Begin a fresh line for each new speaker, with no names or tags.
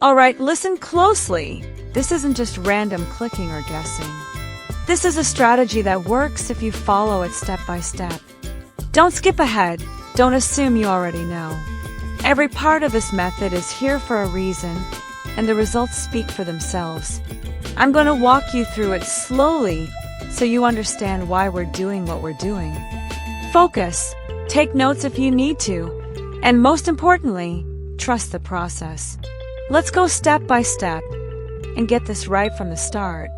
Alright, listen closely. This isn't just random clicking or guessing. This is a strategy that works if you follow it step by step. Don't skip ahead. Don't assume you already know. Every part of this method is here for a reason, and the results speak for themselves. I'm going to walk you through it slowly so you understand why we're doing what we're doing. Focus, take notes if you need to, and most importantly, trust the process. Let's go step by step and get this right from the start.